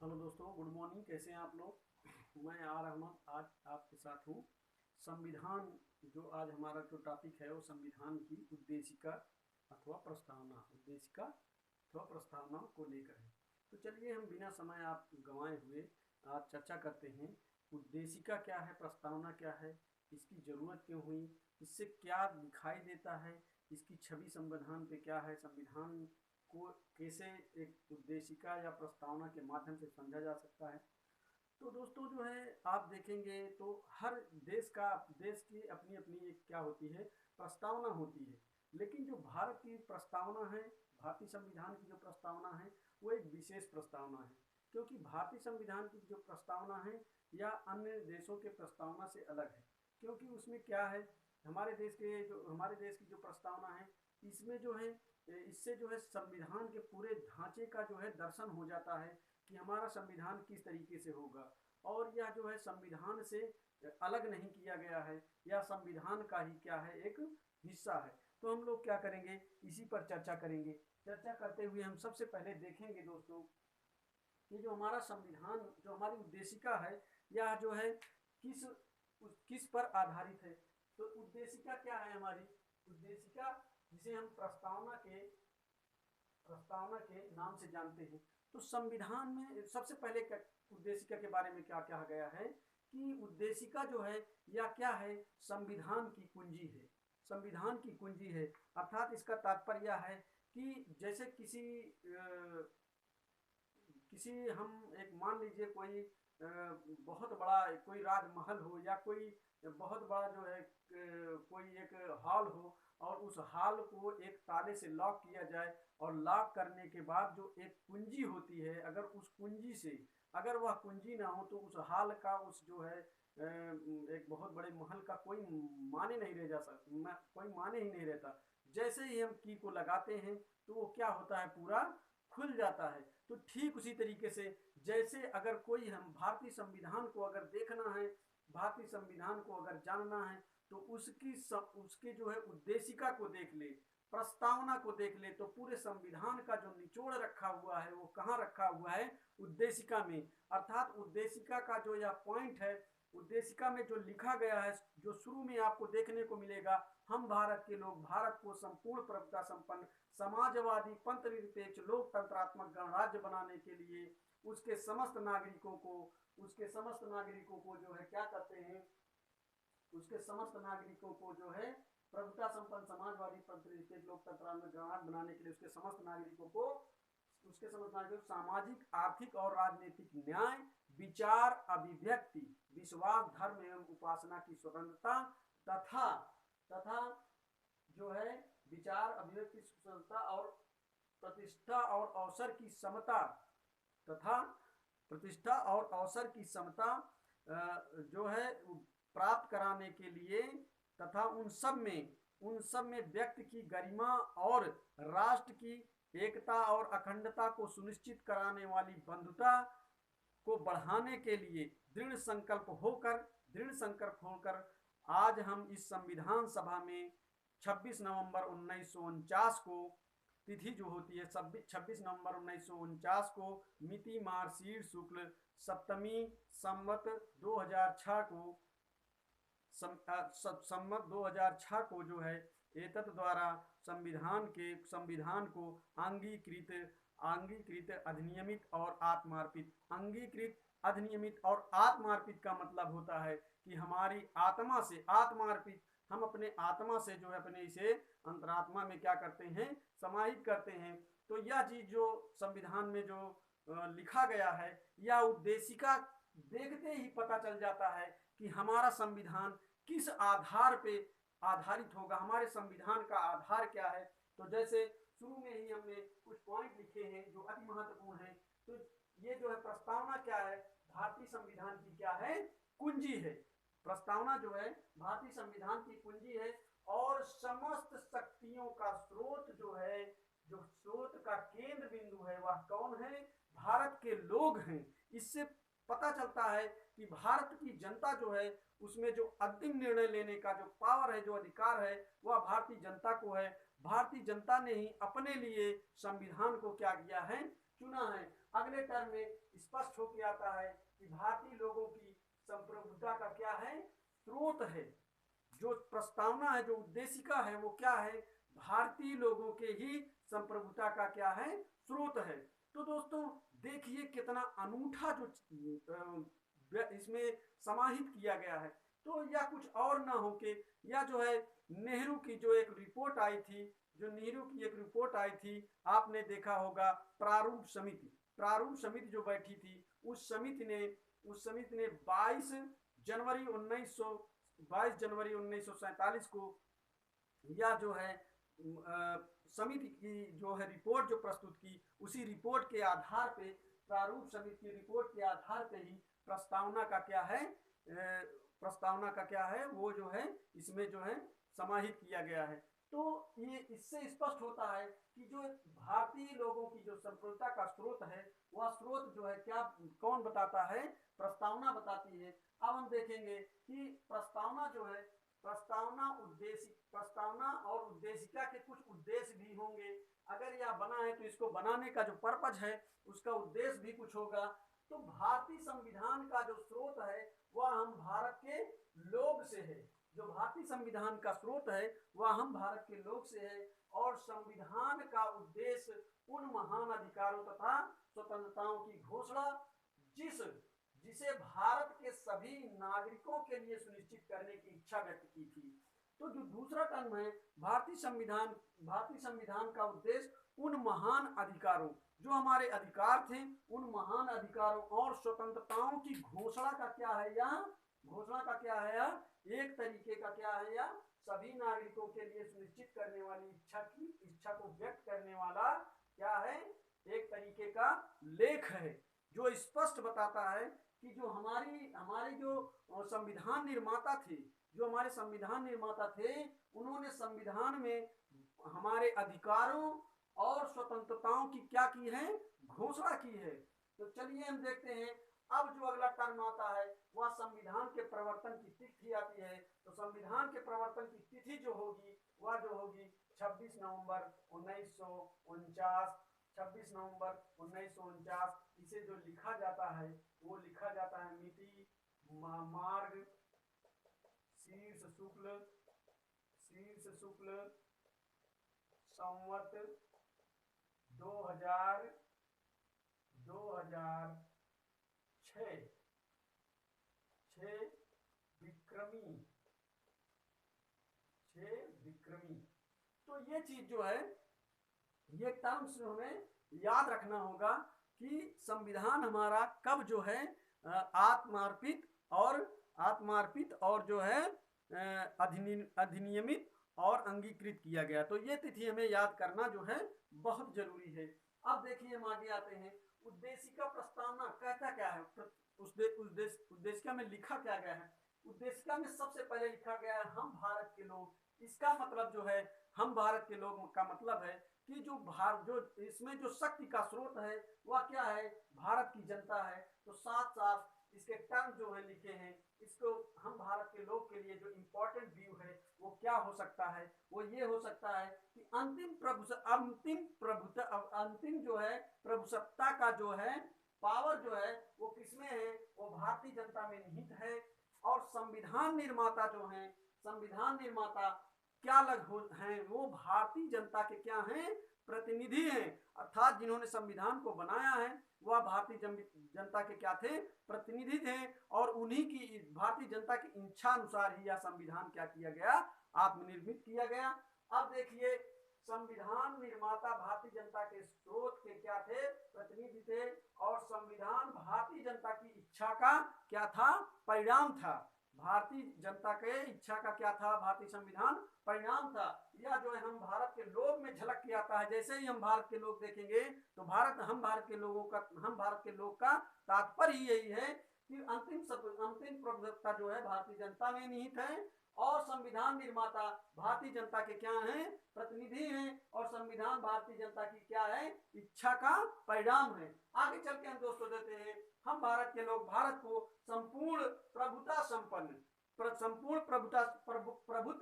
Hello दोस्तों, good morning. कैसे हैं आप लोग? मैं आर अहमद आज आपके साथ हूँ। संविधान जो आज हमारा जो टॉपिक है वो संविधान की उद्देशिका अथवा प्रस्तावना, उद्देशिका अथवा प्रस्तावना को लेकर है। तो चलिए हम बिना समय आप गंवाए हुए आज चर्चा करते हैं। उद्देशिका क्या है, प्रस्तावना क्या है, इसकी ज़रूरत क्यों हुई, इससे क्या दिखाई देता है, इसकी छवि संविधान पे क्या है, संविधान को कैसे एक उद्देशिका या प्रस्तावना के माध्यम से समझा जा सकता है। तो दोस्तों जो है आप देखेंगे तो हर देश की अपनी अपनी एक क्या होती है, प्रस्तावना होती है। लेकिन जो भारत की प्रस्तावना है, भारतीय संविधान की जो प्रस्तावना है वो एक विशेष प्रस्तावना है। क्योंकि भारतीय संविधान की जो प्रस्तावना है या अन्य देशों के प्रस्तावना से अलग है। क्योंकि उसमें क्या है, हमारे देश की जो प्रस्तावना है इसमें जो है, इससे जो है संविधान के पूरे ढांचे का जो है दर्शन हो जाता है कि हमारा संविधान किस तरीके से होगा। और यह जो है संविधान से अलग नहीं किया गया है, या संविधान का ही क्या है, एक हिस्सा है। तो हम लोग क्या करेंगे, इसी पर चर्चा करेंगे। चर्चा करते हुए हम सबसे पहले देखेंगे दोस्तों कि जो हमारा संविधान, जो हमारी उद्देशिका है, यह जो है किस किस पर आधारित है। तो उद्देशिका क्या है हमारी उद्देशिका, जिसे हम प्रस्तावना के नाम से जानते हैं। तो संविधान में सबसे पहले उद्देशिका के बारे में क्या कहा गया है कि उद्देशिका जो है या क्या है, संविधान की कुंजी है। संविधान की कुंजी है अर्थात इसका तात्पर्य यह है कि जैसे किसी हम एक मान लीजिए कोई बहुत बड़ा कोई राजमहल हो, या कोई बहुत बड़ा जो है कोई एक हॉल हो, और उस हॉल को एक ताले से लॉक किया जाए, और लॉक करने के बाद जो एक कुंजी होती है, अगर उस कुंजी से अगर वह कुंजी ना हो तो उस हॉल का, उस जो है एक बहुत बड़े महल का कोई माने नहीं रह जा सकता, कोई माने ही नहीं रहता। जैसे ही हम की को लगाते हैं तो वो क्या होता है, पूरा खुल जाता है। तो ठीक उसी तरीके से जैसे अगर कोई हम भारतीय संविधान को अगर देखना है, भारतीय संविधान को अगर जानना है, तो उसके जो है उद्देशिका को देख ले, प्रस्तावना को देख ले, तो पूरे संविधान का जो निचोड़ रखा हुआ है वो कहाँ रखा हुआ है, उद्देशिका में। अर्थात उद्देशिका का जो यह पॉइंट है, उद्देशिका में जो लिखा गया है, जो शुरू में आपको देखने को मिलेगा, हम भारत के लोग भारत को संपूर्ण प्रभुता संपन्न समाजवादी पंथ निरपेक्ष लोकतंत्रात्मक गणराज्य बनाने के लिए उसके समस्त नागरिकों को जो है क्या करते हैं, उसके समस्त नागरिकों को जो है प्रभुता संपन्न समाजवादी पंथ निरपेक्ष लोकतंत्रात्मक गणराज्य बनाने के लिए उसके समस्त नागरिकों सामाजिक, आर्थिक और राजनीतिक न्याय, विचार, अभिव्यक्ति, विश्वास, धर्म एवं उपासना की स्वतंत्रता तथा तथा जो है विचार, अभिव्यक्ति, स्वतंत्रता और प्रतिष्ठा और अवसर की समता तथा प्रतिष्ठा और अवसर की समता जो है प्राप्त कराने के लिए, तथा उन सब में व्यक्ति की गरिमा और राष्ट्र की एकता और अखंडता को सुनिश्चित कराने वाली बंधुता को बढ़ाने के लिए दृढ़ संकल्प होकर आज हम इस संविधान सभा में 26 नवंबर 1949 को, तिथि जो होती है 26 नवंबर 1949 को, मिति मार्गशीर शुक्ल सप्तमी संवत 2006 को संवत 2006 को जो है एतत् द्वारा संविधान को अंगीकृत, अधिनियमित और आत्मार्पित। अंगीकृत, अधिनियमित और आत्मार्पित का मतलब होता है कि हमारी आत्मा से आत्मार्पित, हम अपने आत्मा से जो है अपने इसे अंतरात्मा में क्या करते हैं, समाहित करते हैं। तो यह चीज जो संविधान में जो लिखा गया है, यह उद्देशिका देखते ही पता चल जाता है कि हमारा संविधान किस आधार पे आधारित होगा, हमारे संविधान का आधार क्या है। तो जैसे शुरू में ही हमने कुछ पॉइंट लिखे हैं जो अति महत्वपूर्ण है। तो ये जो है प्रस्तावना क्या है, भारतीय संविधान की क्या है, कुंजी है। प्रस्तावना जो है भारतीय संविधान की कुंजी है, और समस्त शक्तियों का स्रोत जो है, जो स्रोत का केंद्र बिंदु है, वह कौन है, भारत के लोग हैं। इससे पता चलता है कि भारत की जनता जो है, उसमें जो अंतिम निर्णय लेने का जो पावर है, जो अधिकार है, वह भारतीय जनता को है। भारतीय जनता ने ही अपने लिए संविधान को क्या किया है, चुना है। अगले टर्म में स्पष्ट होकर आता है कि भारतीय लोगों की संप्रभुता का क्या है, स्रोत है। जो प्रस्तावना है, जो उद्देशिका है, वो क्या है, भारतीय लोगों के ही संप्रभुता का क्या है, स्रोत है। तो दोस्तों देखिए कितना अनूठा जो इसमें समाहित किया गया है। तो यह कुछ और ना हो के यह जो है नेहरू की जो एक रिपोर्ट आई थी, जो नेहरू की एक रिपोर्ट आई थी, आपने देखा होगा, प्रारूप समिति, प्रारूप समिति जो बैठी थी, उस समिति ने 22 जनवरी 1947 को यह जो है समिति की जो है रिपोर्ट जो प्रस्तुत की, उसी रिपोर्ट के आधार पे, प्रारूप समिति की रिपोर्ट के आधार पे ही प्रस्तावना का क्या है, प्रस्तावना का क्या है, वो जो है इसमें जो है समाहित किया गया है। तो ये इससे स्पष्ट होता है कि जो भारतीय लोगों की जो संप्रभुता का स्रोत है, वह स्रोत जो है क्या, कौन बताता है, प्रस्तावना बताती है। अब हम देखेंगे कि प्रस्तावना जो है, प्रस्तावना और उद्देशिका के कुछ उद्देश्य भी होंगे। अगर यह बना है तो इसको बनाने का जो पर्पज है, उसका उद्देश्य भी कुछ होगा। तो भारतीय संविधान का जो स्रोत है वह हम भारत के लोग से है। जो भारतीय संविधान का स्रोत है वह हम भारत के लोग से है। और संविधान का उद्देश्य उन महान अधिकारों तथा स्वतंत्रताओं की घोषणा जिसे भारत के सभी नागरिकों के लिए सुनिश्चित करने की इच्छा व्यक्त की थी। तो जो दूसरा टर्म है भारतीय संविधान का उद्देश्य उन महान अधिकारों, जो हमारे अधिकार थे, उन महान अधिकारों और स्वतंत्रताओं की घोषणा का क्या है, यह घोषणा का क्या है, यह एक तरीके का क्या है, यह सभी नागरिकों के लिए सुनिश्चित करने वाली इच्छा को व्यक्त करने वाला क्या है, एक तरीके का लेख है, जो स्पष्ट बताता है कि जो हमारे जो संविधान निर्माता थे, जो हमारे संविधान निर्माता थे, उन्होंने संविधान में हमारे अधिकारों और स्वतंत्रताओं की क्या की है, घोषणा की है। तो चलिए हम देखते हैं। अब जो अगला टर्म आता है वह संविधान के प्रवर्तन की तिथि आती है। तो संविधान के प्रवर्तन की तिथि जो होगी वह जो होगी 26 नवंबर 1949। 26 नवंबर 1949 इसे जो लिखा जाता है वो लिखा जाता है मिति मार्ग शीर्ष शुक्ल संवत 2006 विक्रमी। तो ये चीज जो है, ये टर्म्स हमें याद रखना होगा कि संविधान हमारा कब जो है आत्मार्पित और जो है अधिनियमित और अंगीकृत किया गया। तो ये तिथि हमें याद करना जो है बहुत जरूरी है। अब देखिए हम आगे आते हैं। उद्देशिका प्रस्तावना कहता क्या है, उद्देशिका में लिखा क्या गया है। उद्देशिका में सबसे पहले लिखा गया है हम भारत के लोग। इसका मतलब जो है, हम भारत के लोग का मतलब है कि जो इसमें जो शक्ति का स्रोत है वह क्या है, भारत की जनता है। तो साथ साथ इसके टर्म जो है लिखे हैं, इसको हम भारत के लोग के लिए जो इम्पोर्टेंट व्यू है वो क्या हो सकता है, वो ये हो सकता है कि अंतिम जो है प्रभुसत्ता का जो है पावर जो है वो किसमें है, वो भारतीय जनता में निहित है। और संविधान निर्माता जो है, संविधान निर्माता क्या हैं, वो भारतीय जनता के क्या हैं, प्रतिनिधि हैं। अर्थात जिन्होंने संविधान को बनाया है वह भारतीय जनता के क्या थे, प्रतिनिधि थे। और उन्हीं की भारतीय जनता की इच्छा अनुसार ही यह संविधान क्या किया गया, आत्मनिर्मित किया गया। अब देखिए संविधान निर्माता भारतीय जनता के स्रोत के क्या थे, प्रतिनिधि थे। और संविधान भारतीय जनता की इच्छा का क्या था, परिणाम था। भारतीय जनता के इच्छा का क्या था, भारतीय संविधान परिणाम था। यह जो है हम भारत के लोग में झलक के आता है। जैसे ही हम भारत के लोग देखेंगे तो हम भारत के लोग का तात्पर्य यही है कि अंतिम प्रभुसत्ता जो है भारतीय जनता में निहित है। और संविधान निर्माता भारतीय जनता के क्या हैं, प्रतिनिधि हैं। और संविधान भारतीय जनता की क्या है, इच्छा का परिणाम है। आगे चल के हम दोस्तों देते हैं, हम भारत के लोग भारत को संपूर्ण प्रभुत्व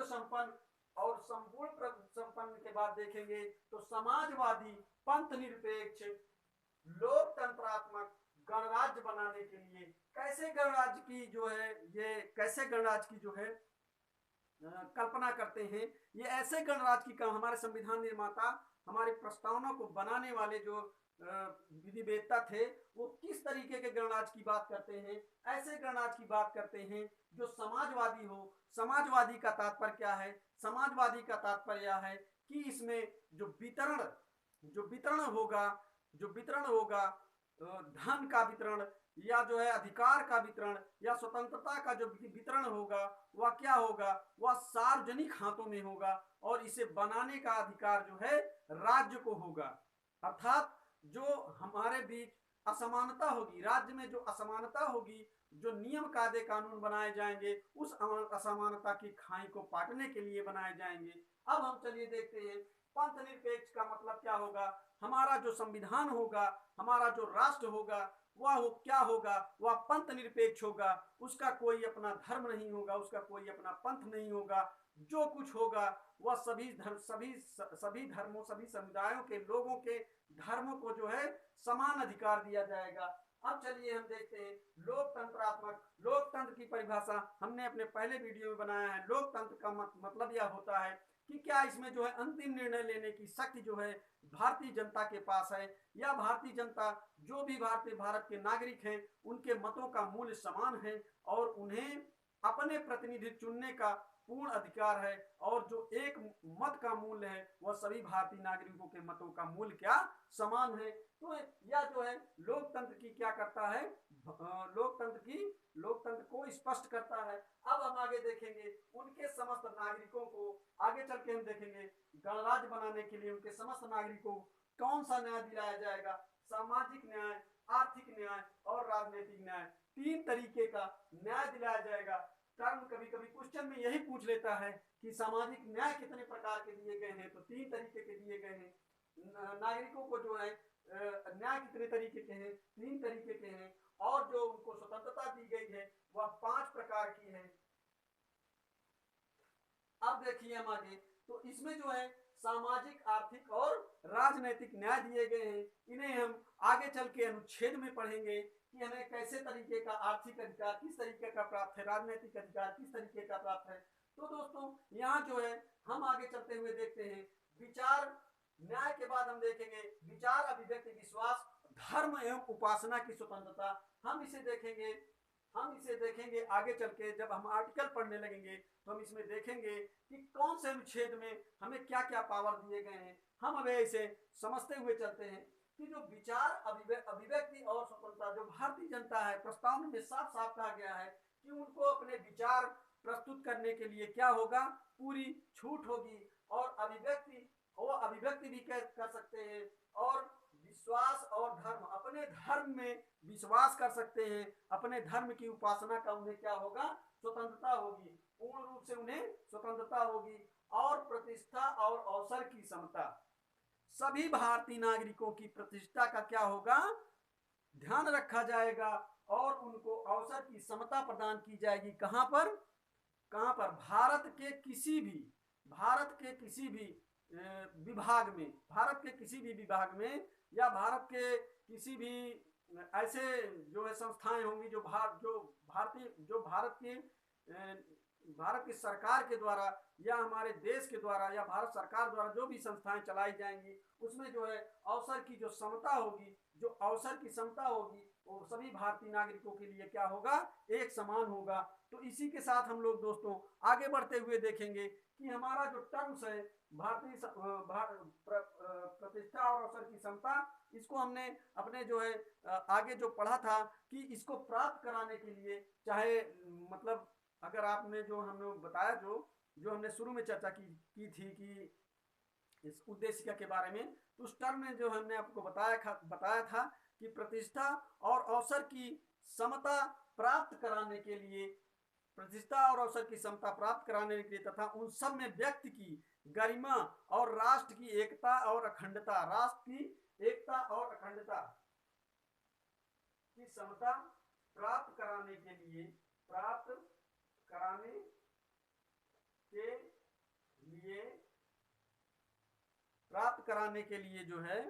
संपन्न और संपूर्ण संपन्न के बाद देखेंगे तो समाजवादी, पंथ निरपेक्ष, लोकतंत्र बनाने के लिए कैसे गणराज्य की जो है, ये कैसे गणराज्य की जो है कल्पना करते हैं। ये ऐसे गणराज्य की हमारे संविधान निर्माता, हमारे प्रस्तावना को बनाने वाले जो विधिवेत्ता थे, वो किस तरीके के गणराज्य की बात करते हैं। ऐसे गणराज्य की बात करते हैं जो समाजवादी हो। समाजवादी का तात्पर्य क्या है? समाजवादी का तात्पर्य यह है कि इसमें जो वितरण होगा, धन का वितरण या जो है अधिकार का वितरण या स्वतंत्रता का जो वितरण होगा, वह क्या होगा? वह सार्वजनिक हाथों में होगा और इसे बनाने का अधिकार जो है राज्य को होगा। अर्थात जो हमारे बीच असमानता होगी, राज्य में जो असमानता होगी, जो नियम कायदे कानून बनाए जाएंगे, उस असमानता की खाई को पाटने के लिए बनाए जाएंगे। अब हम चलिए देखते हैं पंथ निरपेक्ष का मतलब क्या होगा। हमारा जो संविधान होगा, हमारा जो राष्ट्र होगा, वह क्या होगा? वह पंथ निरपेक्ष होगा। उसका कोई अपना धर्म नहीं होगा, उसका कोई अपना पंथ नहीं होगा। जो कुछ होगा वह सभी धर्मों, सभी समुदायों के लोगों के धर्मों को जो है समान अधिकार दिया जाएगा। अब चलिए हम देखते हैं लोकतंत्र की परिभाषा हमने अपने पहले वीडियो में बनाया है। लोकतंत्र का मतलब यह होता है कि क्या इसमें जो है अंतिम निर्णय लेने की शक्ति जो है भारतीय जनता के पास है, या भारतीय जनता जो भी भारत के नागरिक हैं उनके मतों का मूल्य समान है और उन्हें अपने प्रतिनिधि चुनने का पूर्ण अधिकार है, और जो एक मत का मूल्य है वह सभी भारतीय नागरिकों के मतों का मूल्य क्या समान है। तो यह जो है लोकतंत्र की क्या करता है? लोकतंत्र को स्पष्ट करता है। अब हम आगे देखेंगे उनके समस्त नागरिकों को, आगे चल के हम देखेंगे गणराज्य बनाने के लिए उनके समस्त नागरिकों को कौन सा न्याय दिलाया जाएगा। सामाजिक न्याय, आर्थिक न्याय और राजनीतिक न्याय, 3 तरीके का न्याय दिलाया जाएगा। टर्म कभी कभी क्वेश्चन में यही पूछ लेता है कि सामाजिक न्याय कितने प्रकार के दिए गए हैं, तो 3 तरीके के दिए गए हैं। नागरिकों को जो है न्याय कितने तरीके के हैं? 3 तरीके के हैं। और जो उनको स्वतंत्रता दी गई है वह 5 प्रकार की है। अब देखिए हम आगे, तो इसमें जो है सामाजिक, आर्थिक और राजनीतिक न्याय दिए गए हैं। इन्हें हम आगे चल के अनुच्छेद में पढ़ेंगे कि हमें कैसे तरीके का आर्थिक अधिकार किस तरीके का प्राप्त है, राजनीतिक अधिकार किस तरीके का प्राप्त है। तो दोस्तों यहाँ जो है हम आगे चलते हुए देखते हैं विचार न्याय के बाद हम देखेंगे विचार, अभिव्यक्ति, विश्वास, धर्म एवं उपासना की स्वतंत्रता। हम इसे देखेंगे आगे चल के। जब हम आर्टिकल पढ़ने लगेंगे तो हम इसमें देखेंगे कि कौन से अनुच्छेद में हमें क्या क्या पावर दिए गए हैं। हम अब इसे समझते हुए चलते हैं कि जो विचार, अभिव्यक्ति और स्वतंत्रता जो भारतीय जनता है, प्रस्तावना में साफ साफ कहा गया है कि उनको अपने विचार प्रस्तुत करने के लिए क्या होगा? पूरी छूट होगी। और अभिव्यक्ति भी कर सकते हैं, और विश्वास और धर्म, अपने धर्म में विश्वास कर सकते हैं, अपने धर्म की उपासना का उन्हें क्या होगा? स्वतंत्रता होगी, पूर्ण रूप से उन्हें स्वतंत्रता होगी। और प्रतिष्ठा और अवसर की समता, सभी भारतीय नागरिकों की प्रतिष्ठा का क्या होगा? ध्यान रखा जाएगा और उनको अवसर की समता प्रदान की जाएगी। कहां पर? भारत के किसी भी विभाग में, या भारत के किसी भी ऐसे जो है संस्थाएं होंगी जो भारत की सरकार के द्वारा या हमारे देश के द्वारा या भारत सरकार द्वारा जो भी संस्थाएं चलाई जाएंगी, उसमें जो है अवसर की जो समता होगी, जो अवसर की समता होगी, वो सभी भारतीय नागरिकों के लिए क्या होगा? एक समान होगा। तो इसी के साथ हम लोग दोस्तों आगे बढ़ते हुए देखेंगे कि हमारा जो टर्म्स है भारतीय प्रतिष्ठा और अवसर की समता, इसको हमने अपने जो है आगे जो पढ़ा था कि इसको प्राप्त कराने के लिए, चाहे मतलब अगर आपने जो हमें बताया, जो हमने शुरू में चर्चा की थी कि इस उद्देशिका के बारे में, तो उस टर्म में जो हमने आपको बताया था कि प्रतिष्ठा और अवसर की समता प्राप्त कराने के लिए, प्रतिष्ठा और अवसर की समता प्राप्त कराने के लिए तथा उन सब में व्यक्ति की गरिमा और राष्ट्र की एकता और अखंडता, की समता प्राप्त कराने के लिए जो है,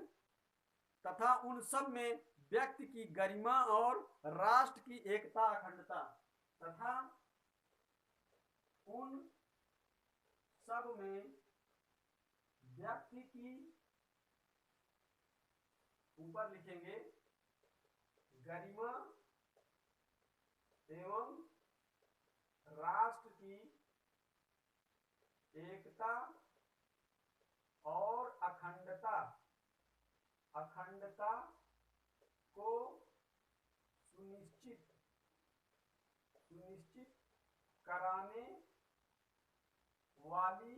तथा उन सब में व्यक्ति की गरिमा और राष्ट्र की एकता अखंडता तथा उन सब में व्यक्ति की, ऊपर लिखेंगे, गरिमा एवं राष्ट्र की एकता और अखंडता को सुनिश्चित कराने वाली